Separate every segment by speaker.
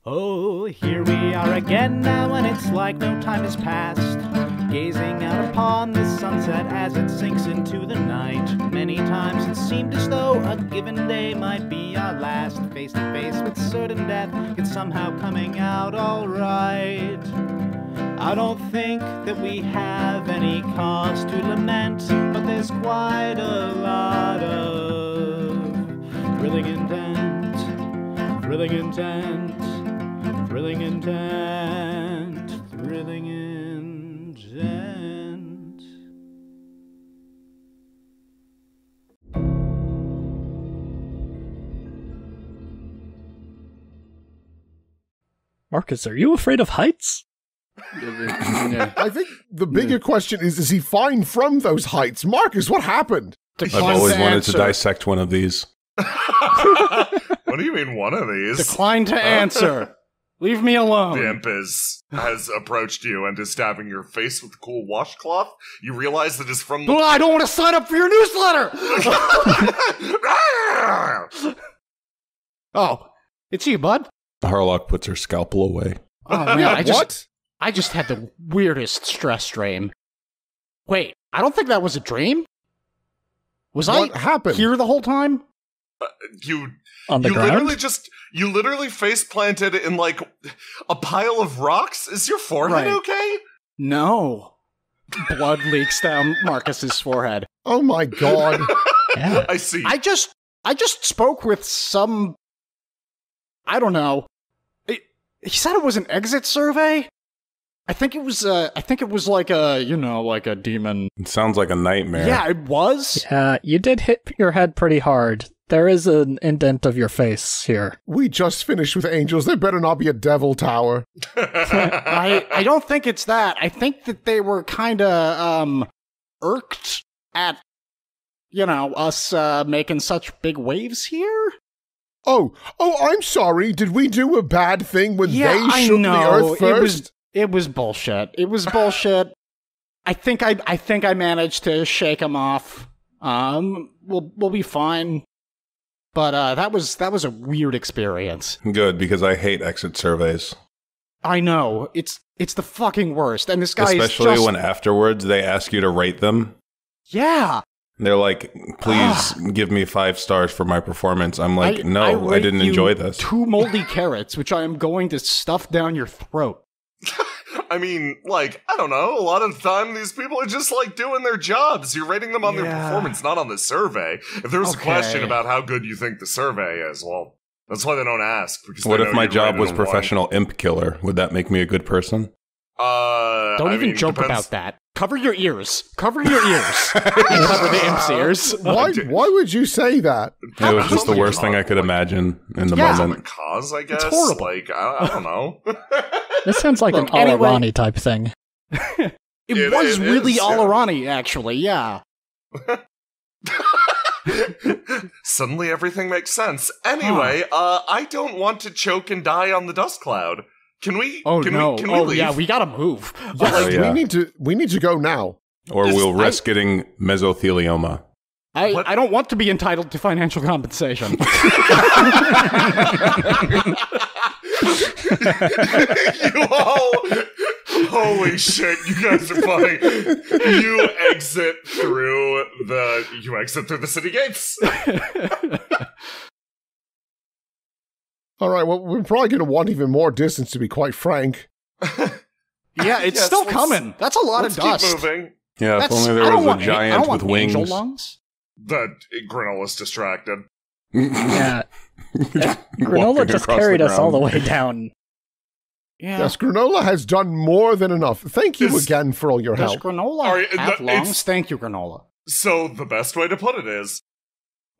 Speaker 1: Oh, here we are again now, and it's like no time has passed. Gazing out upon the sunset as it sinks into the night. Many times it seemed as though a given day might be our last. Face to face with certain death, it's somehow coming out alright. I don't think that we have any cause to lament, but there's quite a lot of thrilling intent, thrilling intent, thrilling intent, thrilling intent.
Speaker 2: Marcus, are you afraid of heights?
Speaker 3: I think the bigger question is he fine from those heights? Marcus, what happened?
Speaker 4: I've always wanted to dissect one of these.
Speaker 5: What do you mean, one of these?
Speaker 6: Decline to answer. Leave me alone.
Speaker 5: The imp has approached you and is dabbing your face with a cool washcloth. You realize that is from the...
Speaker 6: I don't want to sign up for your newsletter! Oh, it's you, bud.
Speaker 4: Harlock puts her scalpel away.
Speaker 6: Oh, man,
Speaker 3: What?
Speaker 6: I just had the weirdest stress dream. Wait, I don't think that was a dream. Was
Speaker 3: What
Speaker 6: I
Speaker 3: happened?
Speaker 6: here the whole time?
Speaker 2: On the ground?
Speaker 5: You literally face planted in like a pile of rocks. Is your forehead
Speaker 6: Right.
Speaker 5: okay?
Speaker 6: No. Blood leaks down Marcus's forehead.
Speaker 3: Oh my god.
Speaker 2: Yeah.
Speaker 5: I see.
Speaker 6: I just spoke with some... I don't know. He said it was an exit survey? I think it was like a demon.
Speaker 4: It sounds like a nightmare.
Speaker 6: Yeah, it was.
Speaker 2: Yeah, you did hit your head pretty hard. There is an indent of your face here.
Speaker 3: We just finished with angels. There better not be a devil tower.
Speaker 6: I don't think it's that. I think that they were kind of irked at us making such big waves here.
Speaker 3: Oh, I'm sorry. Did we do a bad thing when
Speaker 6: Yeah,
Speaker 3: they
Speaker 6: I
Speaker 3: shook
Speaker 6: know.
Speaker 3: the earth first?
Speaker 6: It was bullshit. It was bullshit. I think I managed to shake him off. We'll be fine. But that was a weird experience.
Speaker 4: Good, because I hate exit surveys.
Speaker 6: I know. It's the fucking worst. And this guy
Speaker 4: Especially
Speaker 6: is just...
Speaker 4: when afterwards they ask you to rate them.
Speaker 6: Yeah.
Speaker 4: They're like, please give me 5 stars for my performance. I'm like, no, I didn't
Speaker 6: rate
Speaker 4: enjoy
Speaker 6: you
Speaker 4: this.
Speaker 6: 2 moldy carrots, which I am going to stuff down your throat.
Speaker 5: I mean, like, I don't know. A lot of the time, these people are just, like, doing their jobs. You're rating them on their performance, not on the survey. If there was a question about how good you think the survey is, well, that's why they don't ask. Because
Speaker 4: What if my job was professional imp killer? Would that make me a good person?
Speaker 6: Don't even joke about that. Cover your ears. Cover your ears. Cover the imp's ears.
Speaker 3: Why would you say that?
Speaker 4: It was just the worst thing I could imagine in the moment.
Speaker 5: Cause, I guess.
Speaker 6: It's horrible.
Speaker 5: Like, I don't know.
Speaker 2: This sounds like an Al-Irani type thing.
Speaker 6: It was really Al-Irani, actually, yeah.
Speaker 5: Suddenly everything makes sense. Anyway, I don't want to choke and die on the dust cloud. Can we?
Speaker 6: Oh,
Speaker 5: can
Speaker 6: no.
Speaker 5: We, can
Speaker 6: oh,
Speaker 5: we leave?
Speaker 6: yeah, we gotta move.
Speaker 4: Yeah.
Speaker 3: We need to go now.
Speaker 4: Or we'll risk getting mesothelioma.
Speaker 6: I don't want to be entitled to financial compensation.
Speaker 5: You all, holy shit, you guys are funny. You exit through the city gates.
Speaker 3: All right, well, we're probably going to want even more distance, to be quite frank.
Speaker 6: Yeah, it's still coming. That's a lot of dust.
Speaker 5: Let's keep moving.
Speaker 4: Yeah, if only there was a giant with wings.
Speaker 6: Angel lungs.
Speaker 5: The Granola's distracted.
Speaker 2: Yeah. Granola just carried us all the way down.
Speaker 6: Yeah.
Speaker 3: Yes, Granola has done more than enough. Thank you again for all your
Speaker 6: Does
Speaker 3: help.
Speaker 6: Granola have lungs? Thank you, Granola.
Speaker 5: So the best way to put it is,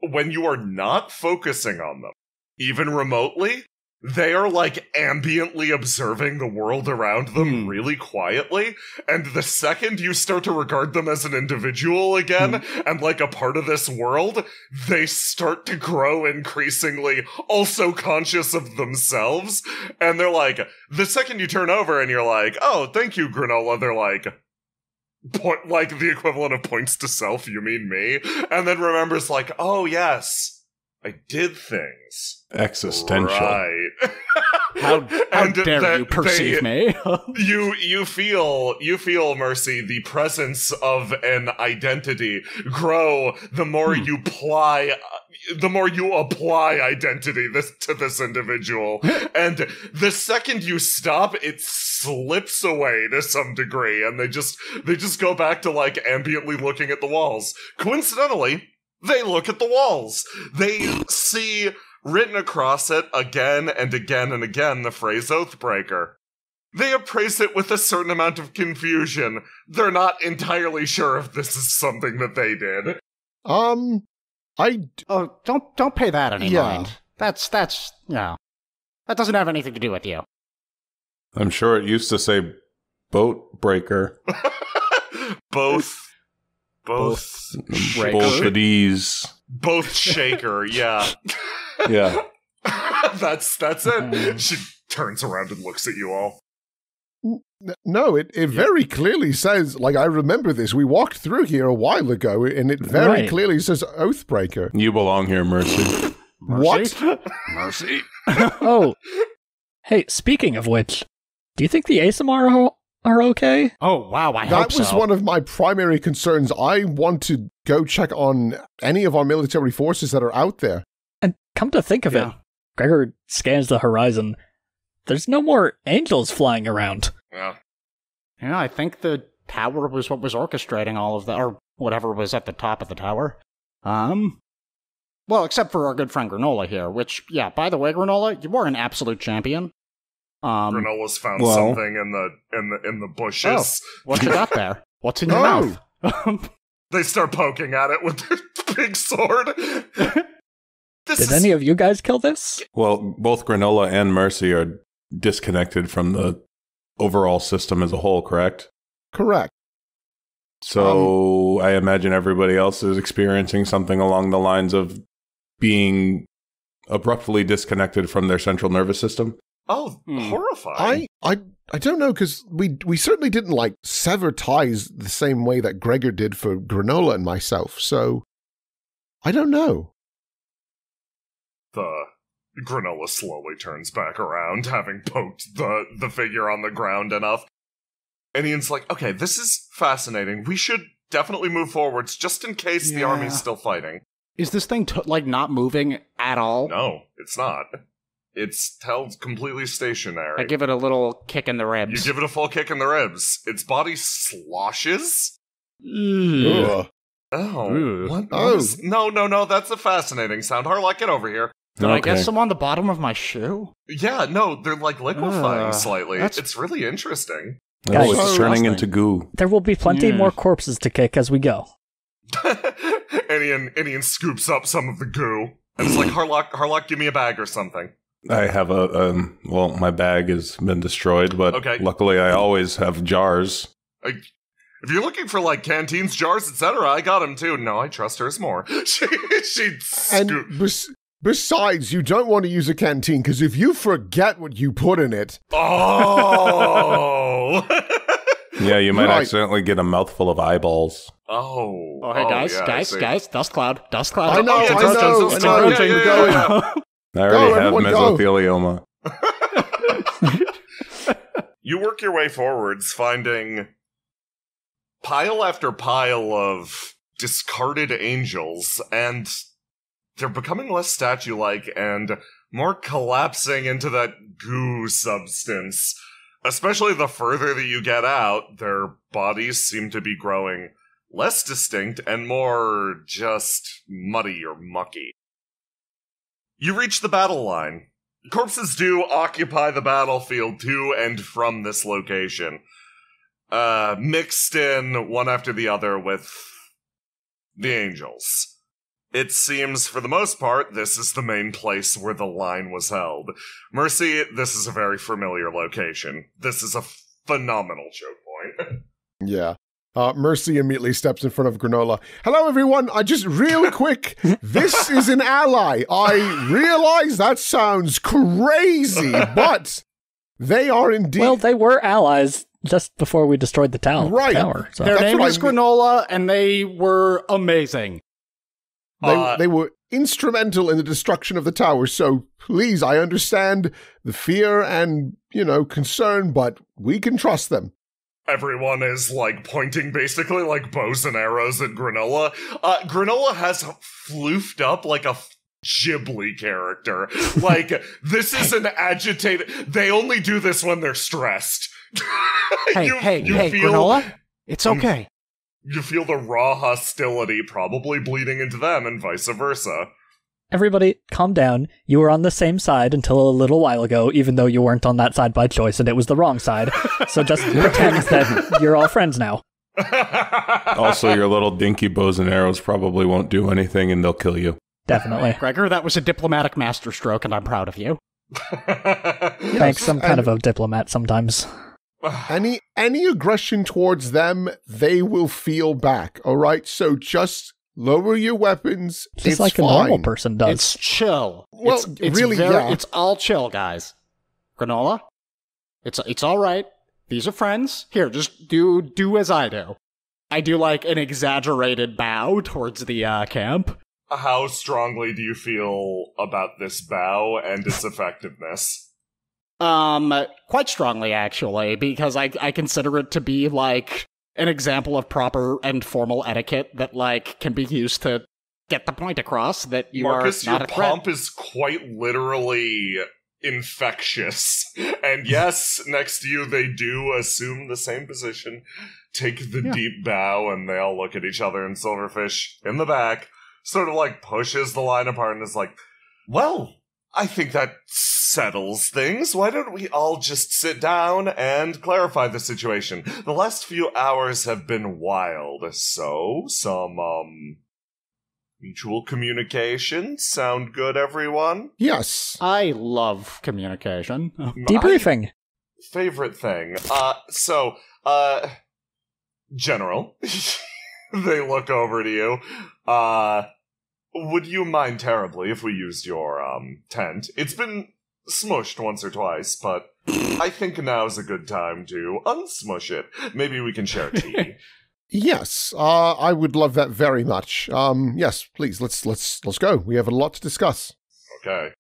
Speaker 5: when you are not focusing on them, even remotely, they are like ambiently observing the world around them really quietly, and the second you start to regard them as an individual again, and like a part of this world, they start to grow increasingly also conscious of themselves, and they're like, the second you turn over and you're like, oh, thank you, Granola, they're like, like the equivalent of points to self, you mean me? And then remembers like, oh yes, I did things.
Speaker 4: Existential.
Speaker 5: Right.
Speaker 6: How dare you perceive me?
Speaker 5: You feel, Mercy, the presence of an identity grow the more you apply identity to this individual. And the second you stop, it slips away to some degree, and they just go back to like ambiently looking at the walls. Coincidentally, they look at the walls. They see written across it again and again and again the phrase Oathbreaker. They appraise it with a certain amount of confusion. They're not entirely sure if this is something that they did.
Speaker 6: Don't pay that any mind. That's that doesn't have anything to do with you.
Speaker 4: I'm sure it used to say boat breaker.
Speaker 5: Both
Speaker 4: of these.
Speaker 5: Both shaker, yeah.
Speaker 4: Yeah.
Speaker 5: That's it. She turns around and looks at you all.
Speaker 3: No, it very clearly says, like, I remember this. We walked through here a while ago, and it very clearly says Oathbreaker.
Speaker 4: You belong here, Mercy.
Speaker 3: What?
Speaker 5: Mercy?
Speaker 2: Oh. Hey, speaking of which, do you think the Aasimar are okay?
Speaker 6: Oh, wow, I hope so.
Speaker 3: That was one of my primary concerns. I want to go check on any of our military forces that are out there.
Speaker 2: And come to think of it, Gregor scans the horizon. There's no more angels flying around.
Speaker 5: Yeah.
Speaker 6: Yeah, I think the tower was what was orchestrating all of that, or whatever was at the top of the tower. Well, except for our good friend Granola here, which, yeah, by the way, Granola, you are an absolute champion.
Speaker 5: Granola's found something in the bushes.
Speaker 6: Oh, what you got there? What's in your mouth?
Speaker 5: They start poking at it with their big sword.
Speaker 2: Did any of you guys kill this?
Speaker 4: Well, both Granola and Mercy are disconnected from the overall system as a whole, correct?
Speaker 3: Correct.
Speaker 4: So I imagine everybody else is experiencing something along the lines of being abruptly disconnected from their central nervous system.
Speaker 5: Oh, horrifying.
Speaker 3: I don't know, because we certainly didn't, like, sever ties the same way that Gregor did for Granola and myself, so I don't know.
Speaker 5: The Granola slowly turns back around, having poked the figure on the ground enough. And Ian's like, okay, this is fascinating. We should definitely move forwards, just in case the army's still fighting.
Speaker 6: Is this thing, not moving at all?
Speaker 5: No, it's not. It's held completely stationary.
Speaker 6: I give it a little kick in the ribs.
Speaker 5: You give it a full kick in the ribs. Its body sloshes.
Speaker 3: Ugh.
Speaker 5: Oh. What? No, that's a fascinating sound. Harlock, get over here.
Speaker 6: Did I get some on the bottom of my shoe?
Speaker 5: Yeah, no, they're like liquefying slightly. It's really interesting.
Speaker 4: Oh, it's turning into goo.
Speaker 2: There will be plenty more corpses to kick as we go.
Speaker 5: Ian scoops up some of the goo. And it's like, Harlock, give me a bag or something.
Speaker 4: I have my bag has been destroyed, but luckily I always have jars.
Speaker 5: If you're looking for, like, canteens, jars, etc., I got them too. No, I trust hers more.
Speaker 3: Besides, you don't want to use a canteen, because if you forget what you put in it...
Speaker 5: Oh!
Speaker 4: Yeah, you might accidentally get a mouthful of eyeballs.
Speaker 5: Oh.
Speaker 6: Oh, hey, guys, dust cloud.
Speaker 3: I know.
Speaker 4: I already have mesothelioma.
Speaker 5: You work your way forwards, finding pile after pile of discarded angels, and they're becoming less statue-like and more collapsing into that goo substance. Especially the further that you get out, their bodies seem to be growing less distinct and more just muddy or mucky. You reach the battle line. Corpses do occupy the battlefield to and from this location. Mixed in one after the other with the angels. It seems, for the most part, this is the main place where the line was held. Mercy, this is a very familiar location. This is a phenomenal choke point.
Speaker 3: Yeah. Mercy immediately steps in front of Granola. Hello, everyone. Just real quick, this is an ally. I realize that sounds crazy, but they are indeed...
Speaker 2: Well, they were allies just before we destroyed the tower.
Speaker 3: Right.
Speaker 6: Their name is Granola, and they were amazing.
Speaker 3: They were instrumental in the destruction of the tower. So please, I understand the fear and, concern, but we can trust them.
Speaker 5: Everyone is, pointing basically like bows and arrows at Granola. Granola has floofed up like a Ghibli character. This is an agitated... They only do this when they're stressed.
Speaker 6: Hey, Granola, it's okay.
Speaker 5: You feel the raw hostility probably bleeding into them and vice versa.
Speaker 2: Everybody, calm down. You were on the same side until a little while ago, even though you weren't on that side by choice and it was the wrong side. So just pretend that you're all friends now.
Speaker 4: Also, your little dinky bows and arrows probably won't do anything and they'll kill you.
Speaker 2: Definitely.
Speaker 6: Gregor, that was a diplomatic masterstroke and I'm proud of you.
Speaker 2: Thanks, I'm kind of a diplomat sometimes.
Speaker 3: Any aggression towards them, they will feel back, all right? So just lower your weapons.
Speaker 2: Just
Speaker 3: it's
Speaker 2: like
Speaker 3: fine.
Speaker 2: a normal person does.
Speaker 6: It's chill.
Speaker 3: Well,
Speaker 6: it's all chill, guys. Granola, it's all right. These are friends. Here, just do as I do. I do an exaggerated bow towards the camp.
Speaker 5: How strongly do you feel about this bow and its effectiveness?
Speaker 6: Quite strongly, actually, because I consider it to be, an example of proper and formal etiquette that, can be used to get the point across that you
Speaker 5: Marcus,
Speaker 6: are not
Speaker 5: your
Speaker 6: a threat.
Speaker 5: pomp is quite literally infectious. And yes, next to you, they do assume the same position, take the deep bow, and they all look at each other, and Silverfish, in the back, sort of, pushes the line apart and is like, well... I think that settles things. Why don't we all just sit down and clarify the situation? The last few hours have been wild, so some, mutual communication sound good, everyone?
Speaker 3: Yes.
Speaker 6: I love communication.
Speaker 2: Debriefing.
Speaker 5: Favorite thing. General, they look over to you. Would you mind terribly if we used your, tent? It's been smushed once or twice, but I think now's a good time to unsmush it. Maybe we can share tea.
Speaker 3: Yes, I would love that very much. Yes, please, let's go. We have a lot to discuss.
Speaker 5: Okay.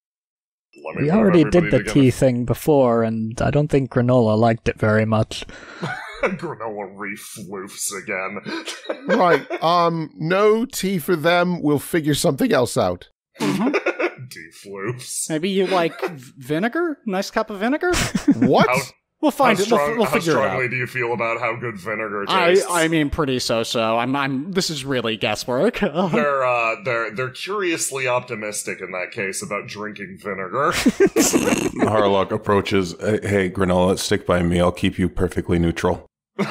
Speaker 2: We already did the tea thing before, and I don't think Granola liked it very much.
Speaker 5: Granola refloofs again.
Speaker 3: Right, no tea for them. We'll figure something else out.
Speaker 5: Defloofs.
Speaker 6: Maybe you like vinegar? Nice cup of vinegar?
Speaker 3: What?
Speaker 6: We'll find it. We'll figure it out.
Speaker 5: How strongly do you feel about how good vinegar tastes?
Speaker 6: I mean, pretty so. This is really guesswork.
Speaker 5: They're curiously optimistic in that case about drinking vinegar.
Speaker 4: Harlock approaches, hey, Granola, stick by me. I'll keep you perfectly neutral.
Speaker 6: Oh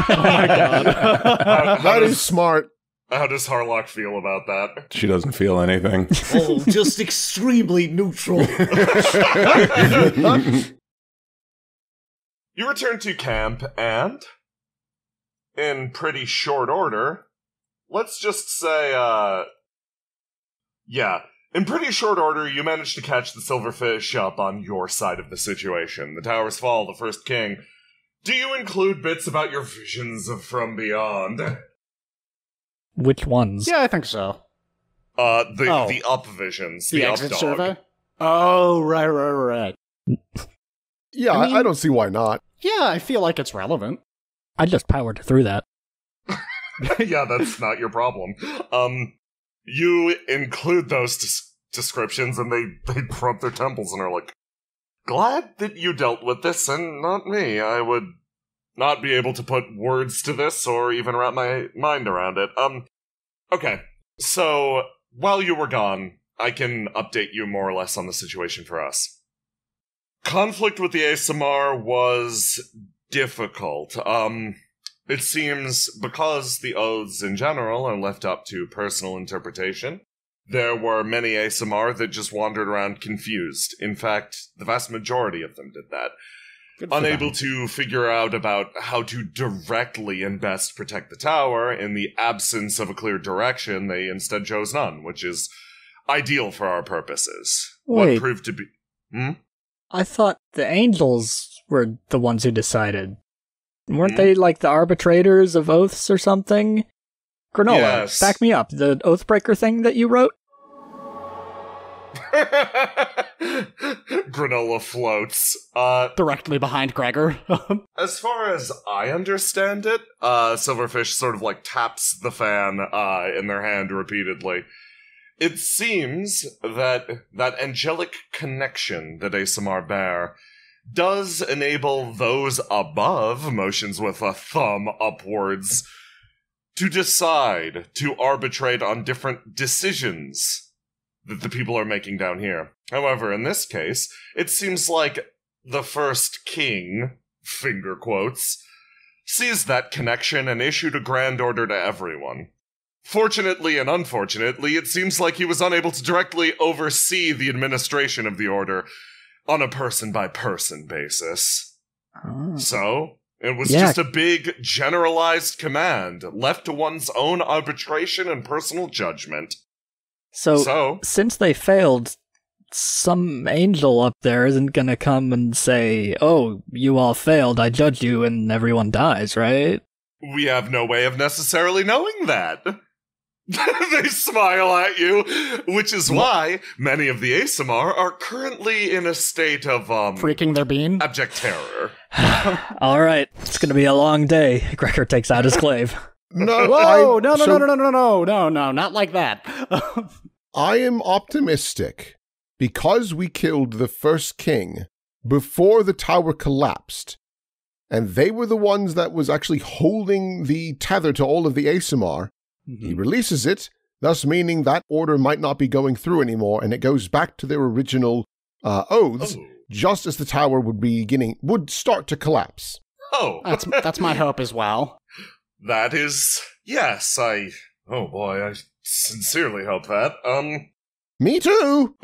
Speaker 6: my god.
Speaker 3: That is smart.
Speaker 5: How does Harlock feel about that?
Speaker 4: She doesn't feel anything.
Speaker 1: Oh, just extremely neutral.
Speaker 5: You return to camp, and in pretty short order, let's just say, in pretty short order, you manage to catch the Silverfish up on your side of the situation. The towers fall, the first king. Do you include bits about your visions from beyond?
Speaker 2: Which ones?
Speaker 6: Yeah, I think so.
Speaker 5: The up visions.
Speaker 6: The
Speaker 5: up
Speaker 6: exit
Speaker 5: dog.
Speaker 6: survey? Oh, right.
Speaker 3: Yeah,
Speaker 6: I mean-
Speaker 3: I don't see why not.
Speaker 6: Yeah, I feel like it's relevant.
Speaker 2: I just powered through that.
Speaker 5: Yeah, that's not your problem. You include those descriptions, and they prump their temples and are like, glad that you dealt with this and not me. I would not be able to put words to this or even wrap my mind around it. Okay. So, while you were gone, I can update you more or less on the situation for us. Conflict with the Aasimar was difficult. It seems because the oaths in general are left up to personal interpretation, there were many Aasimar that just wandered around confused. In fact, the vast majority of them did that. Unable to figure out about how to directly and best protect the tower, in the absence of a clear direction, they instead chose none, which is ideal for our purposes.
Speaker 2: Wait.
Speaker 5: What proved to be...
Speaker 2: I thought the angels were the ones who decided. Weren't they like the arbitrators of oaths or something? Granola,
Speaker 5: Yes.
Speaker 2: back me up. The Oathbreaker thing that you wrote?
Speaker 5: Granola floats.
Speaker 6: Directly behind Gregor.
Speaker 5: As far as I understand it, Silverfish sort of like taps the fan in their hand repeatedly. It seems that angelic connection that Aasimar bear does enable those above, motions with a thumb upwards, to decide, to arbitrate on different decisions that the people are making down here. However, in this case, it seems like the first king, finger quotes, sees that connection and issued a grand order to everyone. Fortunately and unfortunately, it seems like he was unable to directly oversee the administration of the order on a person-by-person basis.
Speaker 2: Oh.
Speaker 5: So, it was just a big, generalized command, left to one's own arbitration and personal judgment.
Speaker 2: So, since they failed, some angel up there isn't gonna come and say, "Oh, you all failed, I judge you," and everyone dies, right?
Speaker 5: We have no way of necessarily knowing that. They smile at you, which is why many of the Aasimar are currently in a state of,
Speaker 6: freaking their bean.
Speaker 5: abject terror.
Speaker 2: All right, it's gonna be a long day. Gregor takes out his glaive.
Speaker 3: No,
Speaker 6: Whoa, no, not like that.
Speaker 3: I am optimistic because we killed the first king before the tower collapsed, and they were the ones that was actually holding the tether to all of the Aasimar. He releases it, thus meaning that order might not be going through anymore, and it goes back to their original oaths, just as the tower would start to collapse.
Speaker 5: Oh,
Speaker 6: That's my hope as well.
Speaker 5: that is, yes, I sincerely hope that.
Speaker 3: Me too!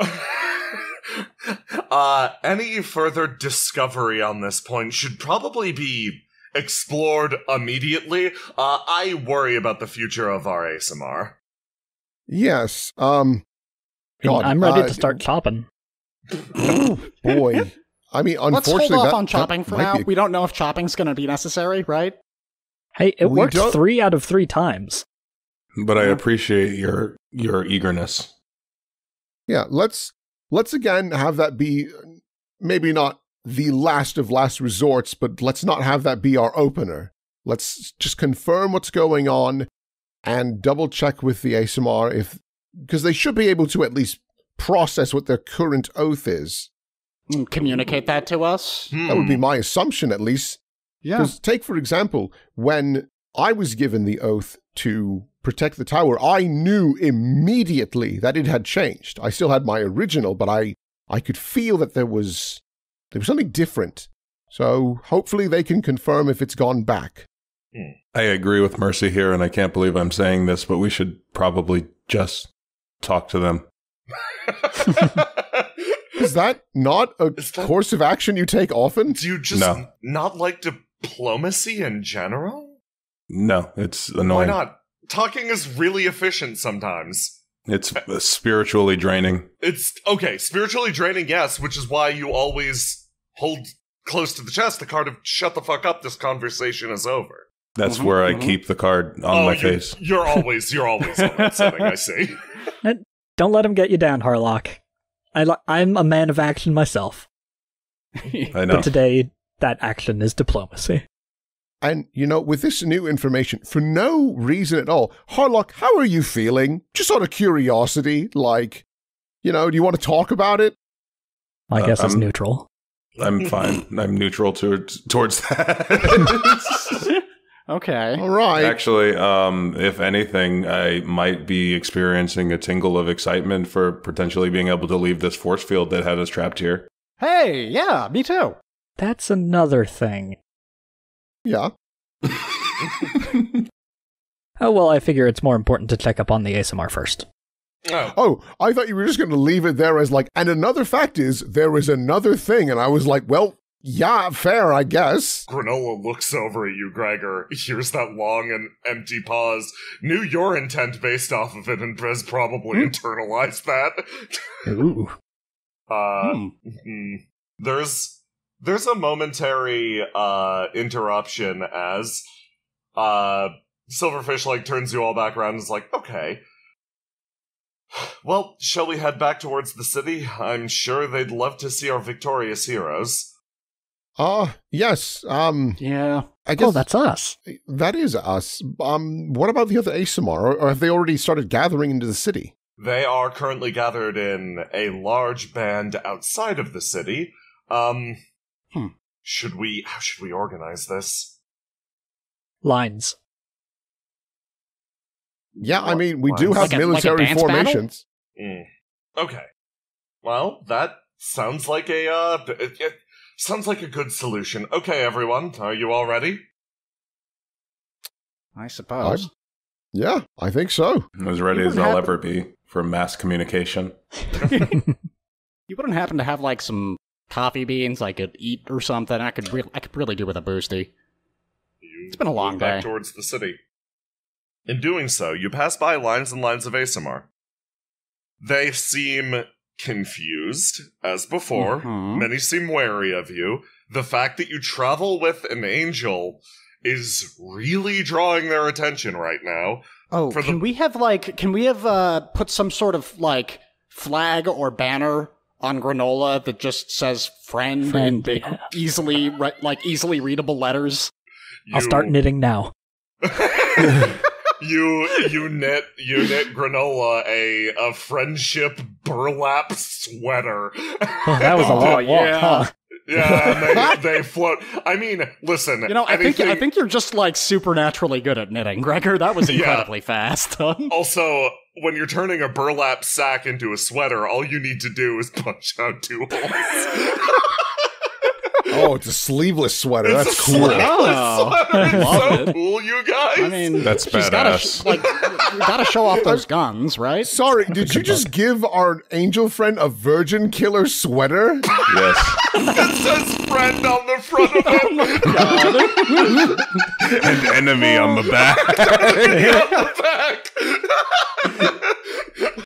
Speaker 5: Any further discovery on this point should probably be explored immediately. I worry about the future of our Aasimar.
Speaker 3: Yes,
Speaker 2: I'm ready to start chopping.
Speaker 3: Boy. I mean,
Speaker 6: Let's
Speaker 3: unfortunately,
Speaker 6: hold off on chopping for
Speaker 3: might
Speaker 6: now.
Speaker 3: be
Speaker 6: We don't know if chopping's going to be necessary, right?
Speaker 2: Hey, it
Speaker 3: We
Speaker 2: worked
Speaker 3: don't-
Speaker 2: 3 out of 3 times.
Speaker 4: But I appreciate your eagerness.
Speaker 3: Yeah, let's again have that be maybe not the last of last resorts, but let's not have that be our opener. Let's just confirm what's going on and double check with the Aasimar because they should be able to at least process what their current oath is.
Speaker 6: Communicate that to us.
Speaker 3: That would be my assumption, at least.
Speaker 6: Yeah.
Speaker 3: Because take, for example, when I was given the oath to protect the tower, I knew immediately that it had changed. I still had my original, but I could feel that there was something different. So hopefully they can confirm if it's gone back.
Speaker 4: I agree with Mercy here, and I can't believe I'm saying this, but we should probably just talk to them.
Speaker 3: Is that not a course of action you take often?
Speaker 5: Do you just
Speaker 4: No.
Speaker 5: not like diplomacy in general?
Speaker 4: No, it's
Speaker 5: Why
Speaker 4: annoying.
Speaker 5: not? Talking is really efficient sometimes.
Speaker 4: It's spiritually draining.
Speaker 5: It's, okay, spiritually draining, yes, which is why you always hold close to the chest the card of shut the fuck up, this conversation is over.
Speaker 4: That's where I keep the card on my face.
Speaker 5: You're always on that setting, I see.
Speaker 2: Don't let him get you down, Harlock. I'm a man of action myself.
Speaker 4: I know.
Speaker 2: But today, that action is diplomacy.
Speaker 3: And, with this new information, for no reason at all, Harlock, how are you feeling? Just out of curiosity, like, do you want to talk about it?
Speaker 2: My guess is neutral.
Speaker 4: I'm fine. I'm neutral towards that.
Speaker 6: Okay.
Speaker 3: All right.
Speaker 4: Actually, if anything, I might be experiencing a tingle of excitement for potentially being able to leave this force field that had us trapped here.
Speaker 6: Hey, yeah, me too.
Speaker 2: That's another thing.
Speaker 3: Yeah.
Speaker 2: Oh, well, I figure it's more important to check up on the Aasimar first.
Speaker 3: Oh, I thought you were just going to leave it there as like, and another fact is, there is another thing. And I was like, well, yeah, fair, I guess.
Speaker 5: Granola looks over at you, Gregor, hears that long and empty pause, knew your intent based off of it, and has probably internalized that.
Speaker 2: Ooh.
Speaker 5: There's a momentary interruption as Silverfish turns you all back around and is like, okay, Well, shall we head back towards the city? I'm sure they'd love to see our victorious heroes.
Speaker 3: Yes.
Speaker 6: Yeah.
Speaker 3: I guess
Speaker 2: that's us.
Speaker 3: That is us. What about the other Aasimar? Or have they already started gathering into the city?
Speaker 5: They are currently gathered in a large band outside of the city. How should we organize this?
Speaker 2: Lines.
Speaker 3: Yeah, I mean, we do have military formations.
Speaker 5: Okay. Well, that sounds like it sounds like a good solution. Okay, everyone, are you all ready?
Speaker 6: I suppose.
Speaker 3: Yeah, I think so.
Speaker 4: As ready as I'll ever be for mass communication.
Speaker 6: You wouldn't happen to have like some coffee beans I could eat or something? I could really do with a boosty. It's been a long day.
Speaker 5: Back towards the city. In doing so, you pass by lines and lines of Aasimar. They seem confused, as before.
Speaker 6: Mm-hmm.
Speaker 5: Many seem wary of you. The fact that you travel with an angel is really drawing their attention right now.
Speaker 6: Oh, can we have put some sort of like flag or banner on Granola that just says friend in big, easily readable letters?
Speaker 2: I'll start knitting now.
Speaker 5: You knit Granola a friendship burlap sweater.
Speaker 2: Oh, that was a long walk, huh?
Speaker 5: Yeah, and they float. I mean, listen.
Speaker 6: I think you're just like supernaturally good at knitting, Gregor. That was incredibly fast.
Speaker 5: Also, when you're turning a burlap sack into a sweater, all you need to do is punch out 2 holes.
Speaker 3: Oh, it's a sleeveless sweater. That's cool.
Speaker 5: Sweater. It's so cool, you guys.
Speaker 6: I mean,
Speaker 4: that's badass.
Speaker 6: You gotta show off those guns, right?
Speaker 3: Sorry, did you just give our angel friend a virgin killer sweater?
Speaker 4: Yes.
Speaker 5: It says friend on the front of it.
Speaker 6: Oh my God.
Speaker 4: And enemy on the back.
Speaker 5: Enemy on the back.